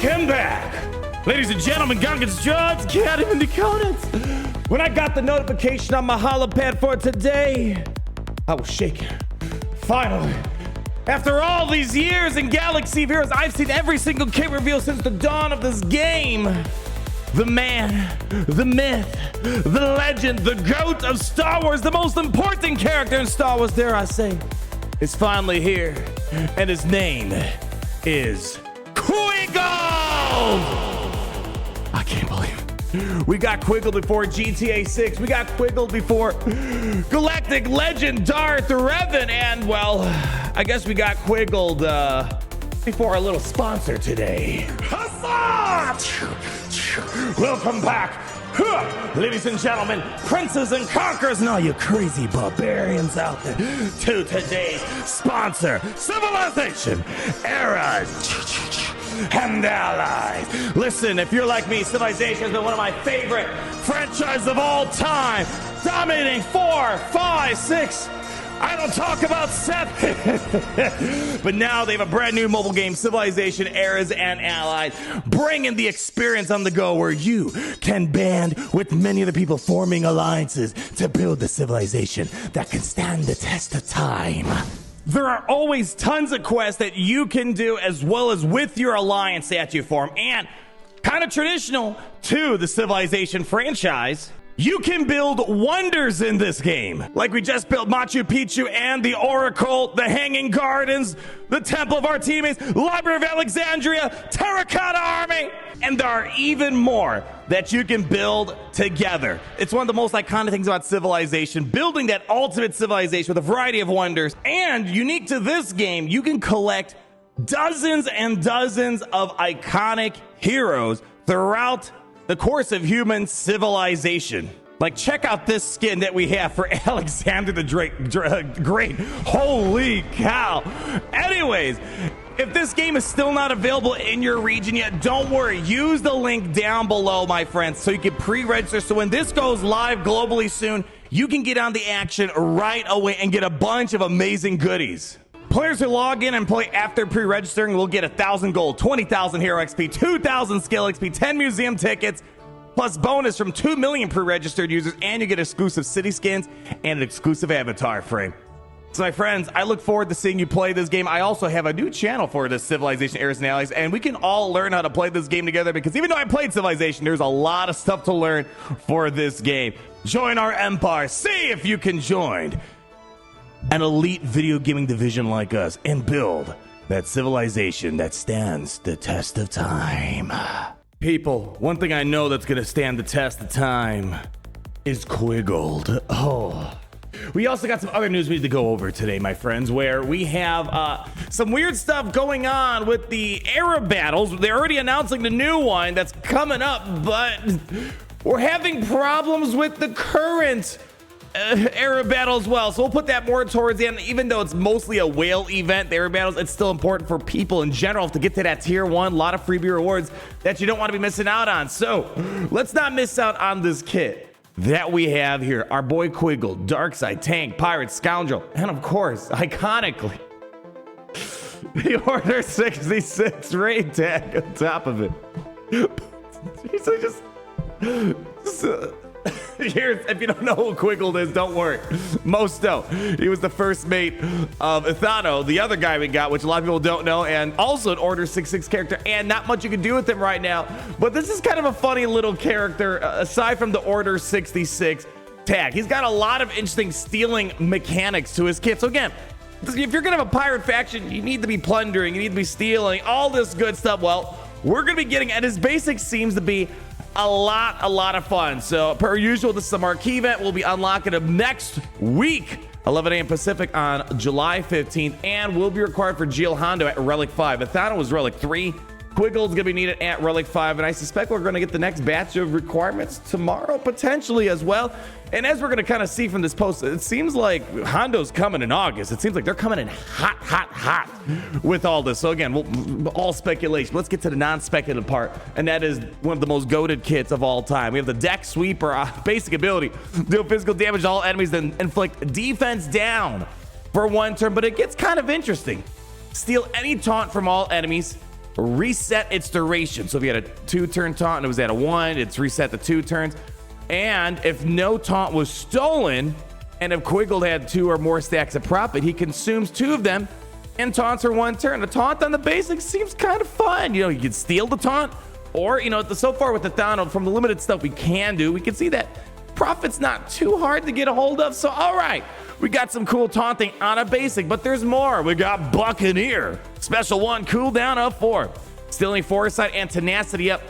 Welcome back, ladies and gentlemen, Gungans, Johns, Cat, and the Conants. When I got the notification on my holopad for today, I was shaking. Finally, after all these years in Galaxy of Heroes, I've seen every single kit reveal since the dawn of this game. The man, the myth, the legend, the GOAT of Star Wars, the most important character in Star Wars, dare I say, is finally here, and his name is Quiggold! I can't believe it. We got Quiggold before GTA 6. We got Quiggold before Galactic Legend Darth Revan. And, well, I guess we got Quiggold before our little sponsor today. Huzzah! Welcome back, ladies and gentlemen, princes and conquerors, and all you crazy barbarians out there, to today's sponsor, Civilization, Eras, and Allies. Listen, if you're like me, Civilization has been one of my favorite franchises of all time, dominating 4, 5, 6. I don't talk about 7. But now they have a brand new mobile game, Civilization, Eras, and Allies, bringing the experience on the go where you can band with many of the people forming alliances to build the civilization that can stand the test of time. There are always tons of quests that you can do as well as with your alliance that you form. And kind of traditional to the Civilization franchise, you can build wonders in this game. Like we just built Machu Picchu and the Oracle, the Hanging Gardens, the Temple of Artemis, Library of Alexandria, Terracotta Army. And there are even more that you can build together. It's one of the most iconic things about Civilization, building that ultimate civilization with a variety of wonders. And unique to this game, you can collect dozens and dozens of iconic heroes throughout the course of human civilization. Like, check out this skin that we have for Alexander the Great. Holy cow. Anyways, if this game is still not available in your region yet, don't worry. Use the link down below, my friends, so you can pre-register. So when this goes live globally soon, you can get on the action right away and get a bunch of amazing goodies. Players who log in and play after pre-registering will get 1,000 gold, 20,000 hero XP, 2,000 skill XP, 10 museum tickets, plus bonus from 2 million pre-registered users, and you get exclusive city skins and an exclusive avatar frame. So my friends, I look forward to seeing you play this game. I also have a new channel for this Civilization, Eras, and Allies, and we can all learn how to play this game together, because even though I played Civilization, there's a lot of stuff to learn for this game. Join our empire. See if you can join an elite video gaming division like us and build that civilization that stands the test of time. People, one thing I know that's gonna stand the test of time is Quiggold. Oh. We also got some other news we need to go over today, my friends, where we have some weird stuff going on with the era battles. They're already announcing the new one that's coming up, but we're having problems with the current era battle as well, so we'll put that more towards the end. Even though it's mostly a whale event, the era battles, it's still important for people in general to get to that tier 1. A lot of freebie rewards that you don't want to be missing out on. So let's not miss out on this kit that we have here. Our boy Quiggold, Darkside, Tank, Pirate, Scoundrel, and of course, iconically, the Order 66 raid tag on top of it. Here's, if you don't know who Quiggold is, don't worry. Most don't. He was the first mate of Ithano, the other guy we got, which a lot of people don't know, and also an Order 66 character, and not much you can do with him right now. But this is kind of a funny little character, aside from the Order 66 tag. He's got a lot of interesting stealing mechanics to his kit. So again, if you're gonna have a pirate faction, you need to be plundering, you need to be stealing, all this good stuff. Well, we're gonna be getting, and his basics seems to be a lot of fun. So per usual, this is a marquee event. We'll be unlocking it next week, 11 a.m. Pacific on July 15th, and will be required for Geo Hondo at Relic 5. Ithano was Relic 3. Quiggold's gonna be needed at Relic 5, and I suspect we're gonna get the next batch of requirements tomorrow, potentially as well. And as we're gonna kind of see from this post, it seems like Hondo's coming in August. It seems like they're coming in hot with all this. So again, all speculation. Let's get to the non-speculative part, and that is one of the most goated kits of all time. We have the Deck Sweeper, basic ability, deal physical damage to all enemies, then inflict defense down for 1 turn. But it gets kind of interesting. Steal any taunt from all enemies. reset its duration. So if you had a 2-turn taunt and it was at a 1, it's reset to 2 turns. And if no taunt was stolen, and if Quiggold had 2 or more stacks of profit, he consumes 2 of them and taunts for 1 turn. A taunt on the basics seems kind of fun. You know, you can steal the taunt, or, you know, so far with the Hondo, from the limited stuff we can do, we can see that profit's not too hard to get a hold of. So, all right, we got some cool taunting on a basic, but there's more. We got Buccaneer, special 1, cooldown of 4, stealing foresight and tenacity up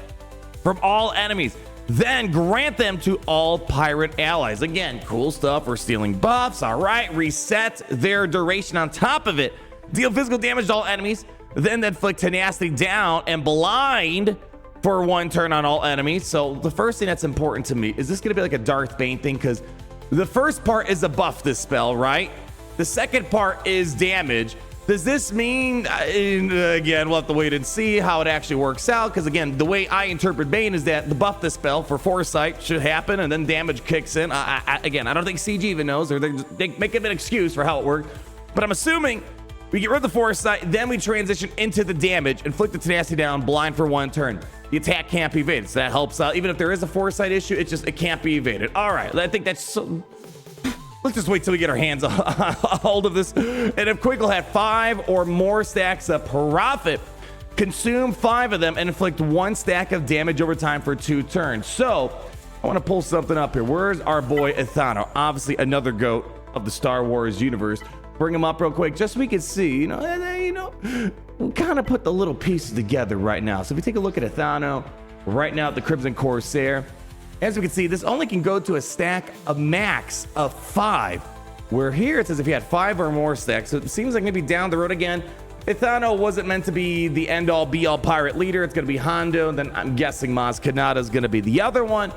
from all enemies. Then grant them to all pirate allies. Again, cool stuff. We're stealing buffs. All right, reset their duration on top of it. Deal physical damage to all enemies. Then inflict tenacity down and blind for 1 turn on all enemies. So the first thing that's important to me, is this going to be like a Darth Bane thing? Because the first part is a buff this spell, right? The second part is damage. Does this mean, again, we'll have to wait and see how it actually works out, because again, the way I interpret Bane is that the buff the spell for foresight should happen and then damage kicks in. Again, I don't think CG even knows, or they make up an excuse for how it worked, but I'm assuming we get rid of the foresight, then we transition into the damage, inflict the tenacity down, blind for 1 turn. The attack can't be evaded, so that helps out. Even if there is a foresight issue, it can't be evaded. All right, I think that's so... Let's just wait till we get our hands a hold of this. And if Quiggold had 5 or more stacks of profit, consume 5 of them and inflict 1 stack of damage over time for 2 turns. So I want to pull something up here. Where's our boy Hondo? Obviously another GOAT of the Star Wars universe. Bring him up real quick just so we can see, we'll kind of put the little pieces together right now. So if we take a look at Hondo, right now at the Crimson Corsair, as we can see, this only can go to a stack of max of 5. Where here it says if you had 5 or more stacks. So it seems like maybe down the road again, Hondo wasn't meant to be the end-all be-all pirate leader. It's going to be Hondo. Then I'm guessing Maz Kanata is going to be the other one.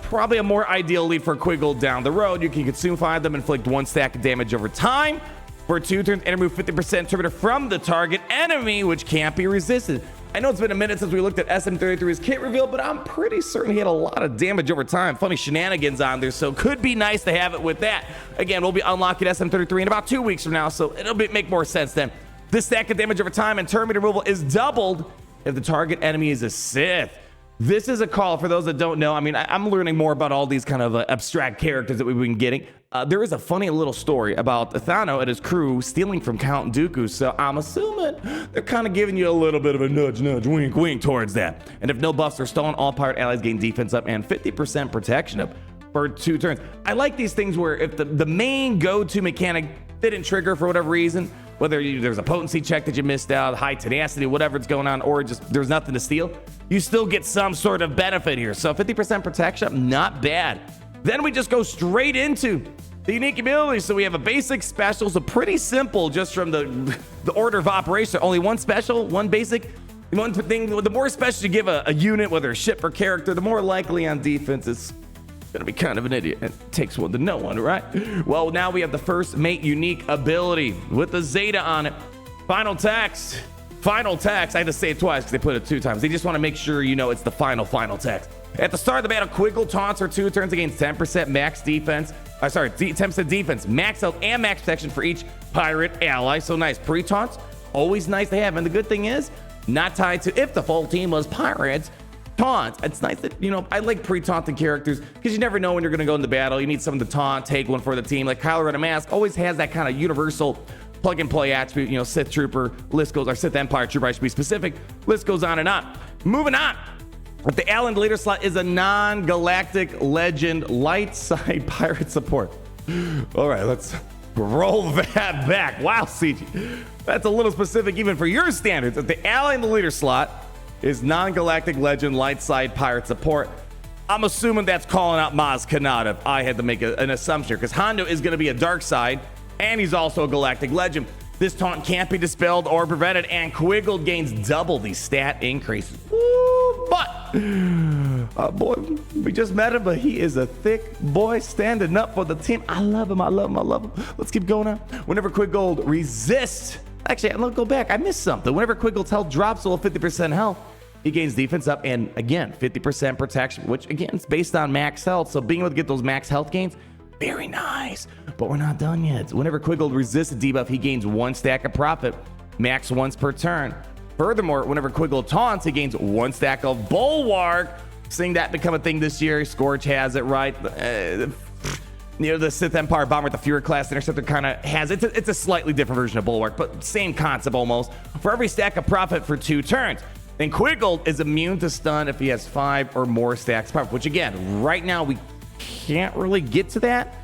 Probably a more ideal lead for Quiggold down the road. You can consume 5 of them, inflict 1 stack of damage over time for 2 turns, and remove 50% inhibitor from the target enemy, which can't be resisted. I know it's been a minute since we looked at SM33's kit reveal, but I'm pretty certain he had a lot of damage over time. Funny shenanigans on there, so could be nice to have it with that. Again, we'll be unlocking SM33 in about 2 weeks from now, so it'll make more sense then. This stack of damage over time and termite removal is doubled if the target enemy is a Sith. This is a call for those that don't know. I mean, I'm learning more about all these kind of abstract characters that we've been getting. There is a funny little story about Hondo and his crew stealing from Count Dooku, so I'm assuming they're kind of giving you a little bit of a nudge, wink, wink towards that. And if no buffs are stolen, all pirate allies gain defense up and 50% protection up for 2 turns. I like these things where if the main go-to mechanic didn't trigger for whatever reason, whether there's a potency check that you missed out, high tenacity, whatever's going on, or just there's nothing to steal, you still get some sort of benefit here. So 50% protection, not bad. Then we just go straight into the unique abilities. So we have a basic special, so pretty simple just from the order of operation. Only 1 special, 1 basic. One thing, the more special you give a unit, whether a ship or character, the more likely on defense it's gonna be kind of an idiot. It takes one to know one, right? Well, now we have the first mate unique ability with the Zeta on it. Final text. I had to say it twice because they put it 2 times. They just want to make sure you know it's the final text. At the start of the battle, Quiggold taunts for 2 turns against 10% max defense. 10% defense, max health, and max protection for each pirate ally. So nice. Pre-taunts, always nice to have. And the good thing is, not tied to if the full team was pirates. Taunt. It's nice that, I like pre-taunting characters because you never know when you're going to go into battle. You need someone to taunt, take one for the team. Like Kylo Ren Mask always has that kind of universal plug-and-play attribute. Sith Trooper, list goes, or Sith Empire Trooper, I should be specific. List goes on and on. Moving on. The Allen leader slot is a non-galactic legend light side pirate support. All right, let's roll that back. Wow, CG. That's a little specific even for your standards. The Allen leader slot is non-galactic legend light side pirate support. I'm assuming that's calling out Maz Kanata if I had to make an assumption, because Hondo is going to be a dark side, and he's also a galactic legend. This taunt can't be dispelled or prevented, and Quiggold gains double the stat increases. Woo, but, boy, we just met him, but he is a thick boy standing up for the team. I love him. Let's keep going on. Whenever Quiggold resists, actually, let's go back. I missed something. Whenever Quiggold's health drops below 50% health, he gains defense up and, again, 50% protection, which, again, is based on max health. So being able to get those max health gains, very nice. But we're not done yet. Whenever Quiggold resists a debuff, he gains 1 stack of profit, max once per turn. Furthermore, whenever Quiggold taunts, he gains 1 stack of Bulwark. Seeing that become a thing this year, Scorch has it right. The Sith Empire Bomber with the Fury class Interceptor kind of has it. It's a slightly different version of Bulwark, but same concept almost. For every stack of Prophet for 2 turns. And Quiggold is immune to stun if he has 5 or more stacks of Prophet, which again, right now we can't really get to that.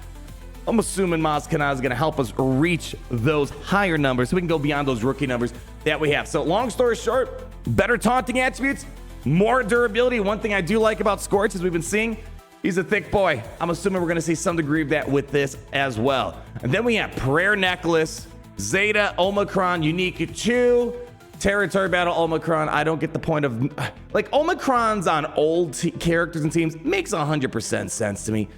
I'm assuming Maz Kanata is going to help us reach those higher numbers so we can go beyond those rookie numbers that we have. So long story short, better taunting attributes, more durability. One thing I do like about Scorch, as we've been seeing, he's a thick boy. I'm assuming we're going to see some degree of that with this as well. And then we have Prayer Necklace, Zeta, Omicron, Unique 2, Territory Battle, Omicron. I don't get the point of, like, Omicrons on old characters and teams makes 100% sense to me.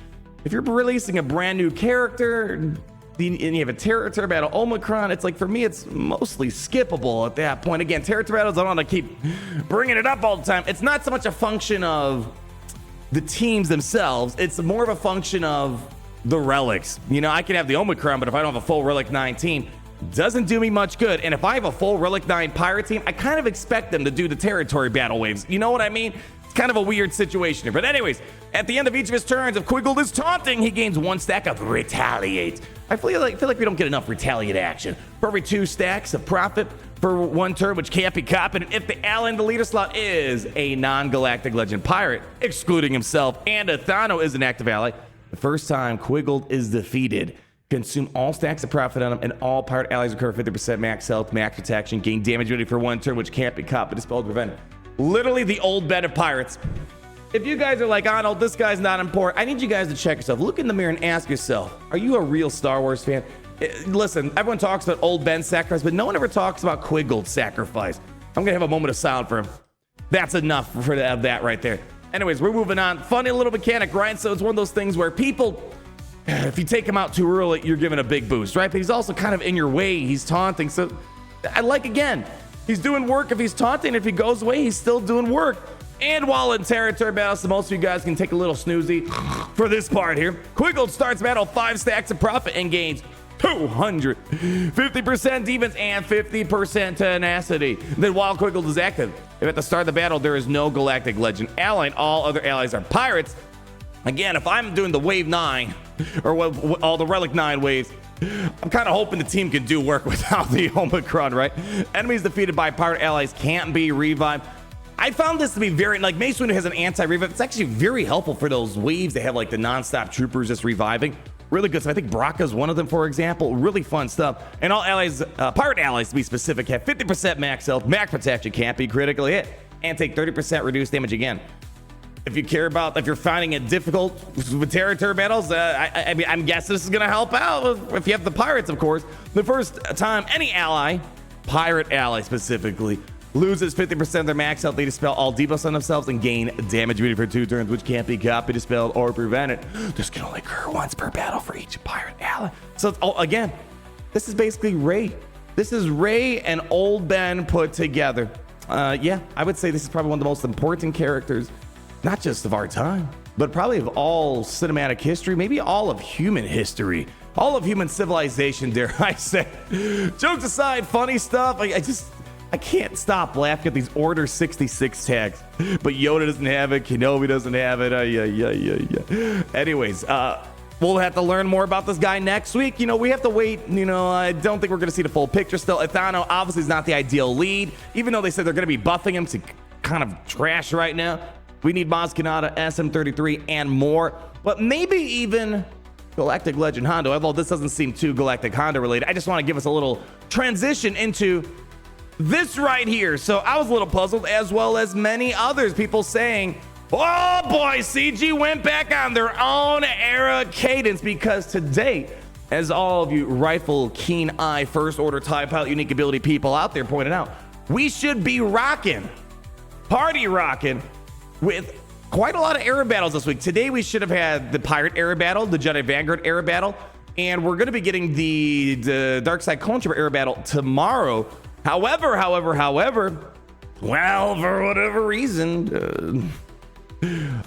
If you're releasing a brand new character and you have a Territory Battle Omicron, it's like, for me, it's mostly skippable at that point. Again, Territory Battles, I don't want to keep bringing it up all the time. It's not so much a function of the teams themselves. It's more of a function of the relics. You know, I can have the Omicron, but if I don't have a full Relic 9 team, doesn't do me much good. And if I have a full Relic 9 Pirate team, I kind of expect them to do the Territory Battle waves. You know what I mean? It's kind of a weird situation here. But anyways, at the end of each of his turns, if Quiggold is taunting, he gains 1 stack of Retaliate. I feel like we don't get enough Retaliate action. For every 2 stacks of Profit for 1 turn, which can't be copied, if the ally in the leader slot is a non-Galactic Legend Pirate, excluding himself, and Athano is an active ally, the first time Quiggold is defeated, consume all stacks of Profit on him, and all Pirate allies recover 50% max health, max protection, gain damage ready for 1 turn, which can't be copied, dispelled, prevented. Literally the old bed of pirates. If you guys are like, Arnold, this guy's not important, I need you guys to check yourself. Look in the mirror and ask yourself, are you a real Star Wars fan? Listen, everyone talks about old Ben's sacrifice, but no one ever talks about Quiggold's sacrifice. I'm gonna have a moment of silence for him. That's enough for that right there. Anyways, we're moving on. Funny little mechanic, right? So it's one of those things where people, if you take him out too early, you're giving a big boost, right? But he's also kind of in your way. He's taunting. So I like, again, he's doing work if he's taunting. If he goes away, he's still doing work. And while in Territory Battle, so most of you guys can take a little snoozy for this part here, Quiggold starts battle 5 stacks of Profit and gains 250% defense and 50% tenacity. Then while Quiggold is active, if at the start of the battle there is no Galactic Legend ally and all other allies are pirates, again, if I'm doing the wave 9 or all the Relic 9 waves, I'm kind of hoping the team can do work without the Omicron, right? Enemies defeated by pirate allies can't be revived. I found this to be very, like, Mace Windu has an anti-revive. It's actually very helpful for those waves. They have like the non-stop troopers just reviving. Really good stuff. I think Bracca's one of them, for example. Really fun stuff. And all allies, pirate allies to be specific, have 50% max health, max protection, can't be critically hit, and take 30% reduced damage again. If you care about, if you're finding it difficult with territory battles, I mean, I'm guessing this is going to help out if you have the pirates, of course. The first time any ally, pirate ally specifically, loses 50% of their max health, they dispel all debuffs on themselves and gain damage immunity for 2 turns, which can't be copied, dispelled, or prevented. This can only occur once per battle for each pirate ally. So, again, this is basically Rey. This is Rey and Old Ben put together. Yeah, I would say this is probably one of the most important characters, not just of our time, but probably of all cinematic history, maybe all of human history, all of human civilization, dare I say. Jokes aside, funny stuff. I can't stop laughing at these Order 66 tags. But Yoda doesn't have it. Kenobi doesn't have it. Anyways, we'll have to learn more about this guy next week. You know, we have to wait. You know, I don't think we're going to see the full picture still. Athano obviously is not the ideal lead, even though they said they're going to be buffing him to kind of trash right now. We need Maz Kanata, SM33, and more. But maybe even Galactic Legend Hondo, although this doesn't seem too Galactic Hondo related. I just want to give us a little transition into this right here. So I was a little puzzled, as well as many others, people saying, oh boy, CG went back on their own era cadence, because to date, as all of you rifle keen eye first order TIE pilot unique ability people out there pointed out, we should be party rocking with quite a lot of era battles this week. Today we should have had the Pirate era battle, the Jedi Vanguard era battle, and we're going to be getting the Dark Side Clone Trooper era battle tomorrow. However, well, for whatever reason,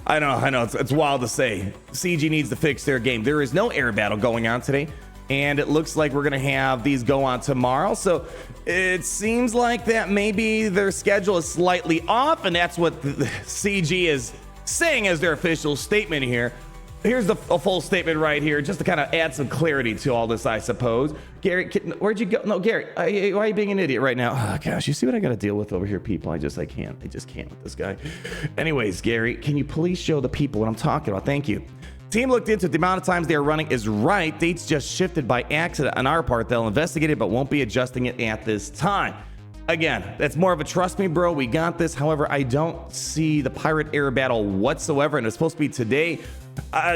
I know, it's wild to say. CG needs to fix their game. There is no air battle going on today, and it looks like we're gonna have these go on tomorrow. So it seems like that maybe their schedule is slightly off, and that's what the CG is saying as their official statement here. Here's a full statement right here, just to kind of add some clarity to all this, I suppose. Gary, where'd you go? No, Gary, why are you being an idiot right now? Oh, gosh, you see what I got to deal with over here, people? I just can't with this guy. Anyways, Gary, can you please show the people what I'm talking about? Thank you. Team looked into the amount of times they are running is right. Dates just shifted by accident on our part. They'll investigate it, but won't be adjusting it at this time. Again, that's more of a trust me, bro. We got this. However, I don't see the pirate air battle whatsoever, and it's supposed to be today.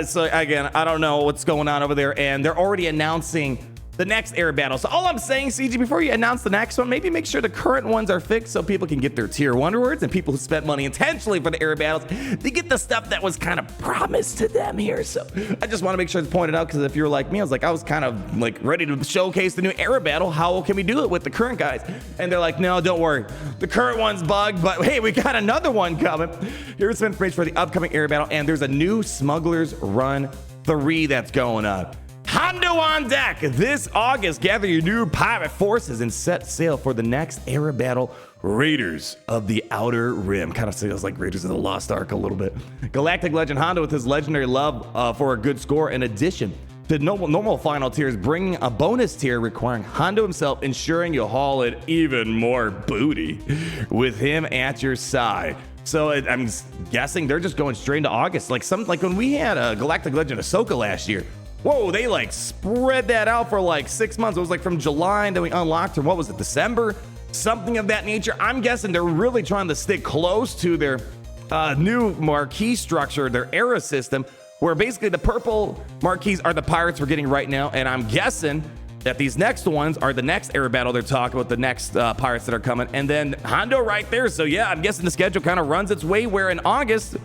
So again, I don't know what's going on over there, and they're already announcing the next air battle. So all I'm saying, CG, before you announce the next one, maybe make sure the current ones are fixed so people can get their tier 1 rewards, and people who spent money intentionally for the air battles, they get the stuff that was kind of promised to them here. So I just want to make sure it's pointed out, because if you're like me, I was kind of like ready to showcase the new air battle. How can we do it with the current guys? And they're like, no, don't worry. The current one's bugged, but hey, we got another one coming. Here's some information for the upcoming air battle, and there's a new Smuggler's Run 3 that's going on. Hondo on deck this August. Gather your new pirate forces and set sail for the next era battle, Raiders of the Outer Rim. Kind of feels like Raiders of the Lost Ark a little bit. Galactic Legend Hondo with his legendary love for a good score, in addition to normal final tiers, bringing a bonus tier requiring Hondo himself, ensuring you'll haul in even more booty with him at your side. So I'm guessing they're just going straight into August, like when we had a Galactic Legend Ahsoka last year. Whoa, they like spread that out for like 6 months. It was like from July, and then we unlocked her. What was it, December? Something of that nature. I'm guessing they're really trying to stick close to their new marquee structure, their era system, where basically the purple marquees are the pirates we're getting right now. And I'm guessing that these next ones are the next era battle they're talking about, the next pirates that are coming. And then Hondo right there. So yeah, I'm guessing the schedule kind of runs its way, where in August,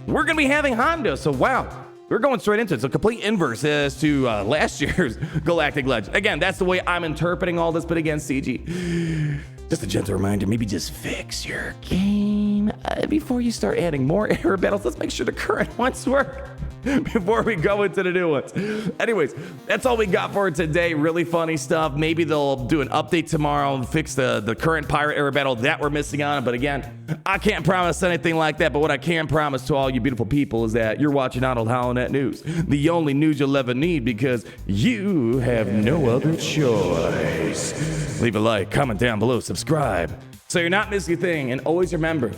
we're going to be having Hondo. So wow. We're going straight into it. So complete inverse as to last year's Galactic Legend. Again, that's the way I'm interpreting all this. But again, CG, just a gentle reminder, maybe just fix your game before you start adding more air battles. Let's make sure the current ones work before we go into the new ones. Anyways, that's all we got for today. Really funny stuff. Maybe they'll do an update tomorrow and fix the current pirate air battle that we're missing on. But again, I can't promise anything like that. But what I can promise to all you beautiful people is that you're watching Arnold HowlNet News, the only news you'll ever need, because you have no other choice. Leave a like, comment down below, subscribe, so you're not missing a thing. And always remember,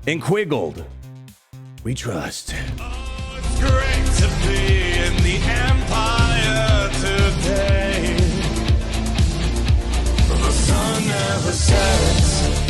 in Quiggold, we trust. Great to be in the Empire today. The sun never sets.